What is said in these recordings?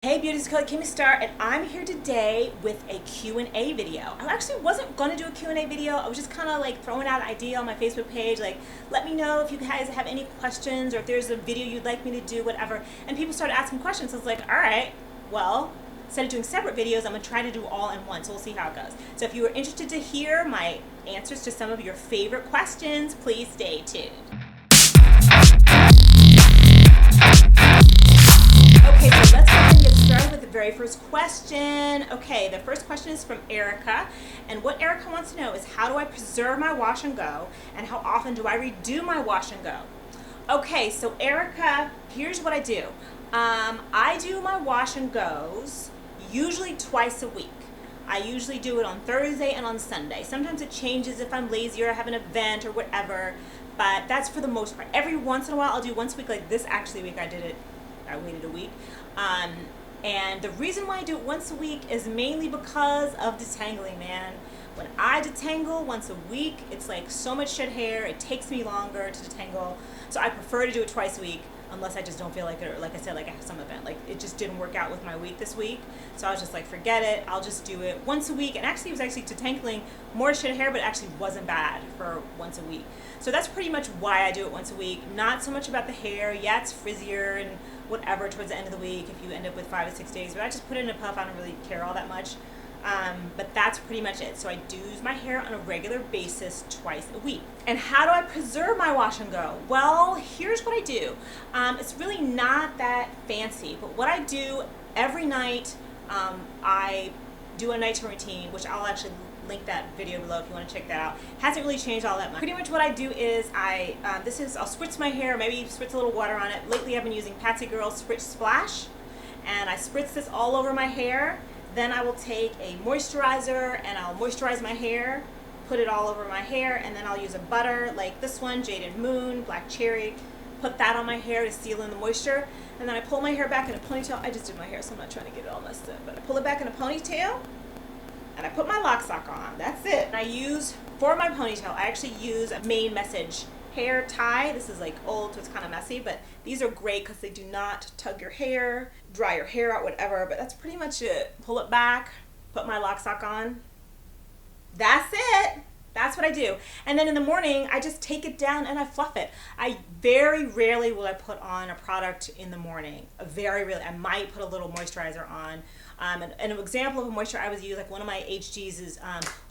Hey beauties, CurlyKimmyStar, and I'm here today with a Q&A video. I actually wasn't going to do a Q&A video. I was just kind of like throwing out an idea on my Facebook page, like let me know if you guys have any questions or if there's a video you'd like me to do, whatever. And people started asking questions, so I was like, all right, well, instead of doing separate videos, I'm going to try to do all in one, so we'll see how it goes. So if you are interested to hear my answers to some of your favorite questions, please stay tuned. Okay, so let's go ahead and get started with the very first question. Okay, the first question is from Erica, and what Erica wants to know is how do I preserve my wash and go, and how often do I redo my wash and go? Okay, so Erica, here's what I do. I do my wash and goes usually twice a week. I usually do it on Thursday and on Sunday. Sometimes it changes if I'm lazy or I have an event or whatever, but that's for the most part. Every once in a while I'll do once a week, like this actually week I waited a week. And the reason why I do it once a week is mainly because of detangling, man. When I detangle once a week, it's like so much shed hair, it takes me longer to detangle. So I prefer to do it twice a week unless I just don't feel like it, or like I said, like I have some event. Like it just didn't work out with my week this week. So I was just like, forget it, I'll just do it once a week. And actually it was actually detangling more shed hair, but it actually wasn't bad for once a week. So that's pretty much why I do it once a week. Not so much about the hair. Yeah, it's frizzier and whatever towards the end of the week if you end up with 5 to 6 days, but I just put it in a puff. I don't really care all that much. But that's pretty much it. So I do use my hair on a regular basis twice a week. And how do I preserve my wash and go? Well, here's what I do. It's really not that fancy, but what I do every night, I do a nighttime routine, which I'll actually link that video below if you want to check that out. Hasn't really changed all that much. Pretty much what I do is I'll spritz my hair, maybe spritz a little water on it. Lately I've been using Patsy Girl's Spritz Splash, and I spritz this all over my hair. Then I will take a moisturizer and I'll moisturize my hair, put it all over my hair, and then I'll use a butter like this one, Jaded Moon, Black Cherry, put that on my hair to seal in the moisture, and then I pull my hair back in a ponytail. I just did my hair, so I'm not trying to get it all messed up, but I pull it back in a ponytail, and I put my lock sock on. That's it. And I use, for my ponytail, I actually use a Main Message hair tie. This is like old, so it's kind of messy, but these are great because they do not tug your hair, dry your hair out, whatever, but that's pretty much it. Pull it back, put my lock sock on. That's it. That's what I do. And then in the morning, I just take it down and I fluff it. I very rarely will I put on a product in the morning. Very rarely. I might put a little moisturizer on. And an example of a moisturizer I would use, like one of my HGs is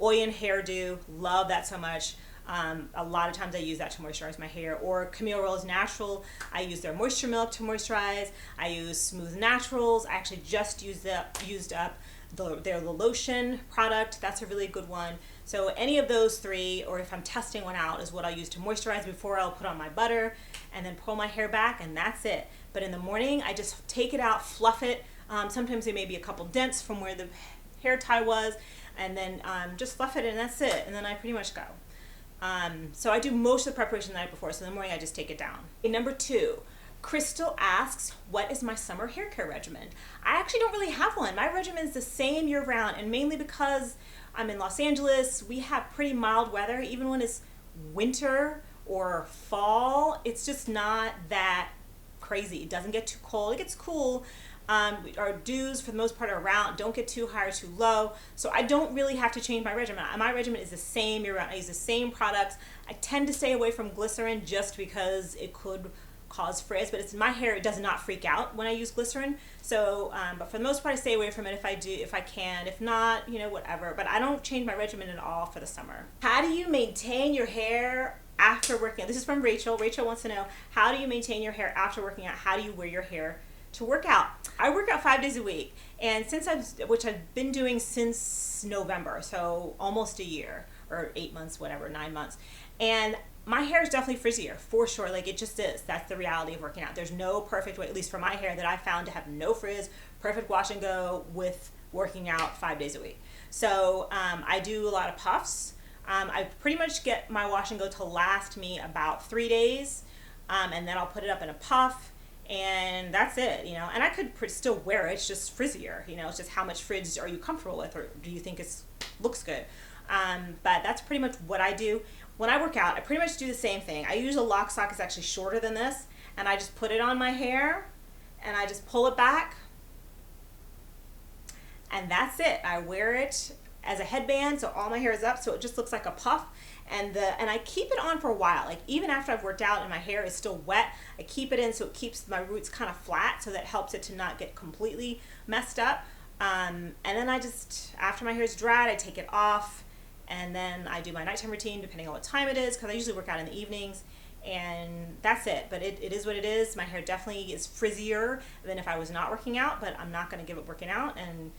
Oil and Hairdo. Love that so much. A lot of times I use that to moisturize my hair. Or Camille Rose Natural, I use their moisture milk to moisturize. I use Smooth Naturals. I actually just used up their lotion product. That's a really good one. So any of those three, or if I'm testing one out, is what I'll use to moisturize before I'll put on my butter, and then pull my hair back, and that's it. But in the morning, I just take it out, fluff it. Sometimes there may be a couple dents from where the hair tie was, and then just fluff it, and that's it. And then I pretty much go. So I do most of the preparation the night before, so in the morning I just take it down. Okay, number 2. Crystal asks, what is my summer hair care regimen? I actually don't really have one. My regimen is the same year round, and mainly because I'm in Los Angeles, we have pretty mild weather. Even when it's winter or fall, it's just not that crazy. It doesn't get too cold. It gets cool. Our dews, for the most part, are around. Don't get too high or too low. So I don't really have to change my regimen. My regimen is the same year round. I use the same products. I tend to stay away from glycerin just because it could cause frizz, but it's my hair, it does not freak out when I use glycerin. So, but for the most part, I stay away from it if I can. If not, you know, whatever. But I don't change my regimen at all for the summer. How do you maintain your hair after working out? This is from Rachel. Rachel wants to know, how do you maintain your hair after working out? How do you wear your hair to work out? I work out 5 days a week, and which I've been doing since November, so almost a year, or 8 months, whatever, 9 months. And my hair is definitely frizzier, for sure. Like, it just is. That's the reality of working out. There's no perfect way, at least for my hair, that I found to have no frizz, perfect wash and go with working out 5 days a week. So I do a lot of puffs. I pretty much get my wash and go to last me about 3 days, and then I'll put it up in a puff, and that's it, you know. And I could still wear it. It's just frizzier, you know. It's just how much frizz are you comfortable with, or do you think it looks good? But that's pretty much what I do. When I work out, I pretty much do the same thing. I use a lock sock. It's actually shorter than this, and I just put it on my hair, and I just pull it back, and that's it. I wear it as a headband, so all my hair is up, so it just looks like a puff. And I keep it on for a while. Like even after I've worked out and my hair is still wet, I keep it in so it keeps my roots kind of flat, so that helps it to not get completely messed up. And then I just, after my hair is dried, I take it off, and then I do my nighttime routine depending on what time it is, because I usually work out in the evenings, and that's it. But it is what it is. My hair definitely is frizzier than if I was not working out, but I'm not going to give up working out, and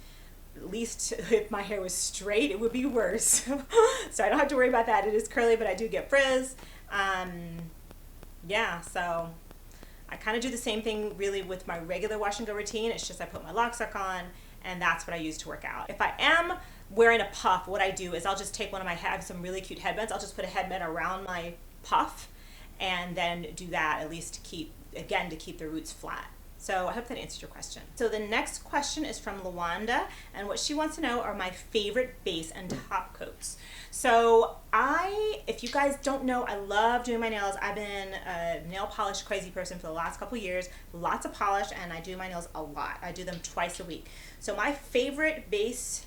at least if my hair was straight, it would be worse. So I don't have to worry about that. It is curly, but I do get frizz. Yeah, so I kind of do the same thing really with my regular wash and go routine. It's just I put my lock sock on, and that's what I use to work out. If I am wearing a puff, what I do is I'll just take one of my, I have some really cute headbands. I'll just put a headband around my puff and then do that, at least to keep, again, to keep the roots flat. So I hope that answered your question. So the next question is from Lawanda, and what she wants to know are my favorite base and top coats. So if you guys don't know, I love doing my nails. I've been a nail polish crazy person for the last couple years. Lots of polish, and I do my nails a lot. I do them twice a week. So my favorite base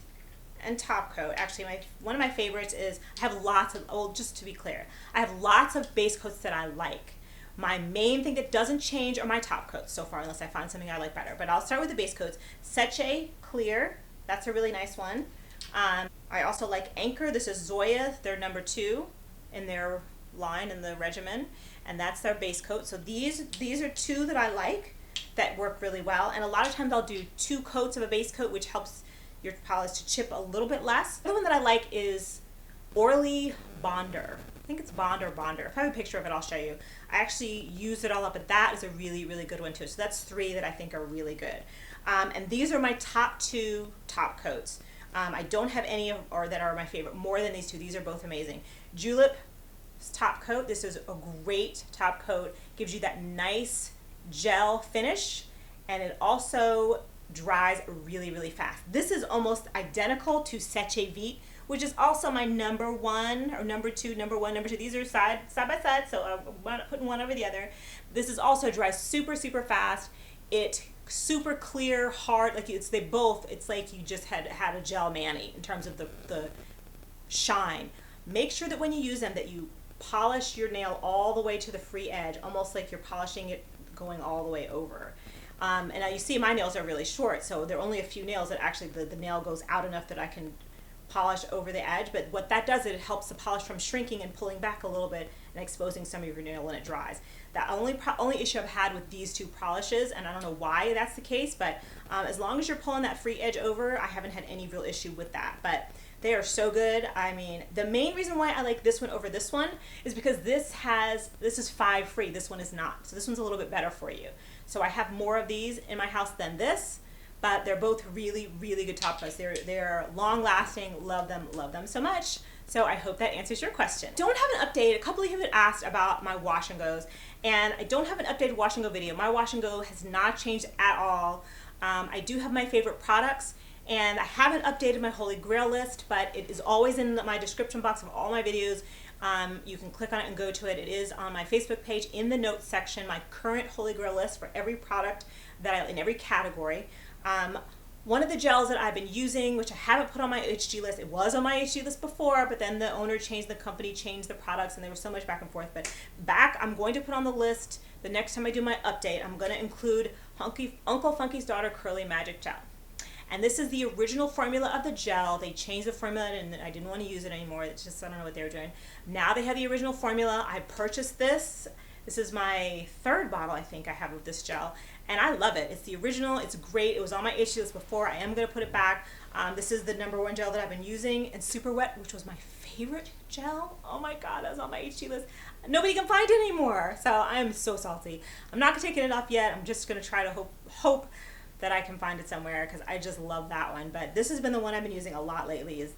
and top coat, actually one of my favorites is, I have lots of, well, just to be clear, I have lots of base coats that I like. My main thing that doesn't change are my top coats so far, unless I find something I like better. But I'll start with the base coats. Seche Clear, that's a really nice one. I also like Anchor. This is Zoya, their number 2 in their line in the regimen, and that's their base coat. So these are 2 that I like that work really well. And a lot of times I'll do 2 coats of a base coat, which helps your polish to chip a little bit less. The other one that I like is Orly Bonder. I think it's Bond or Bonder. If I have a picture of it, I'll show you. I actually used it all up, but that is a really, really good one too. So that's 3 that I think are really good. And these are my top 2 top coats. I don't have any that are my favorite more than these 2. These are both amazing. Julep top coat. This is a great top coat. Gives you that nice gel finish, and it also dries really, really fast. This is almost identical to Seche Vite, which is also my number 1 or number 2, number 1, number 2. These are side by side, so I'm putting one over the other. This is also dries super, super fast. It super clear, hard, like it's like you just had a gel mani in terms of the shine. Make sure that when you use them that you polish your nail all the way to the free edge, almost like you're polishing it going all the way over. And now you see my nails are really short, so there are only a few nails that actually the nail goes out enough that I can polish over the edge. But what that does, it helps the polish from shrinking and pulling back a little bit and exposing some of your nail when it dries. The only issue I've had with these 2 polishes, and I don't know why that's the case, but as long as you're pulling that free edge over, I haven't had any real issue with that. But they are so good. I mean, the main reason why I like this one over this one is because this is 5 free. This one is not. So this one's a little bit better for you. So I have more of these in my house than this, but they're both really, really good top coats. They're long lasting. Love them so much. So I hope that answers your question. Don't have an update. A couple of you have asked about my wash and goes, and I don't have an updated wash and go video. My wash and go has not changed at all. I do have my favorite products, and I haven't updated my Holy Grail list, but it is always in my description box of all my videos. You can click on it and go to it. It is on my Facebook page in the notes section, my current Holy Grail list for every product in every category. One of the gels that I've been using, which I haven't put on my HG list, it was on my HG list before, but then the owner changed, the company changed the products, and there was so much back and forth. But I'm going to put on the list, the next time I do my update, I'm going to include Uncle Funky's Daughter Curly Magic Gel. And this is the original formula of the gel. They changed the formula, and I didn't want to use it anymore. It's just, I don't know what they were doing. Now they have the original formula. I purchased this. This is my 3rd bottle, I think, I have of this gel. And I love it. It's the original. It's great. It was on my HG list before. I am going to put it back. This is the number 1 gel that I've been using. And Super Wet, which was my favorite gel. Oh my God, that was on my HG list. Nobody can find it anymore. So I'm so salty. I'm not taking it off yet. I'm just going to try to hope that I can find it somewhere, because I just love that one. But this has been the one I've been using a lot lately, is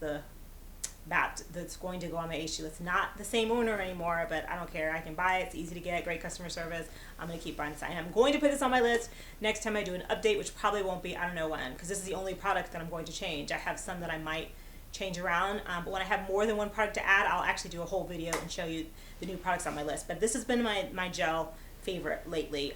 that's going to go on my HG list. Not the same owner anymore, but I don't care. I can buy it. It's easy to get. Great customer service. I'm going to keep buying this. And I'm going to put this on my list next time I do an update, which probably won't be, I don't know when, because this is the only product that I'm going to change. I have some that I might change around, but when I have more than 1 product to add, I'll actually do a whole video and show you the new products on my list. But this has been my gel favorite lately.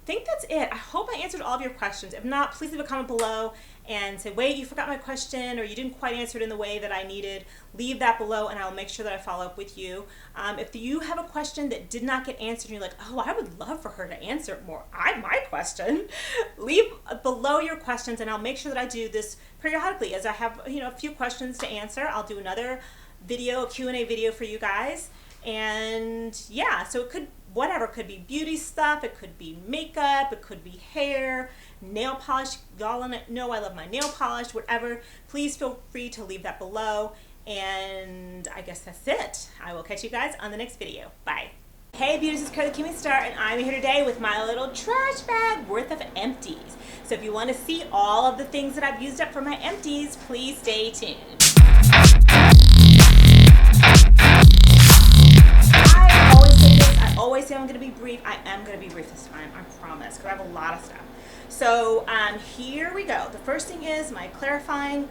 think that's it. I hope I answered all of your questions. If not, please leave a comment below and say, wait, you forgot my question, or you didn't quite answer it in the way that I needed. Leave that below and I'll make sure that I follow up with you. If you have a question that did not get answered and you're like, oh, I would love for her to answer my question, leave below your questions and I'll make sure that I do this periodically. As I have, a few questions to answer, I'll do another video, a Q&A video for you guys. And yeah, so it could be beauty stuff, it could be makeup, it could be hair, nail polish. Y'all know I love my nail polish, whatever. Please feel free to leave that below. And I guess that's it. I will catch you guys on the next video. Bye. Hey beauties, it's CurlyKimmyStar and I'm here today with my little trash bag worth of empties. So if you want to see all of the things that I've used up for my empties, please stay tuned. I always say I'm going to be brief. I am going to be brief this time, I promise, because I have a lot of stuff. So here we go. The first thing is my clarifying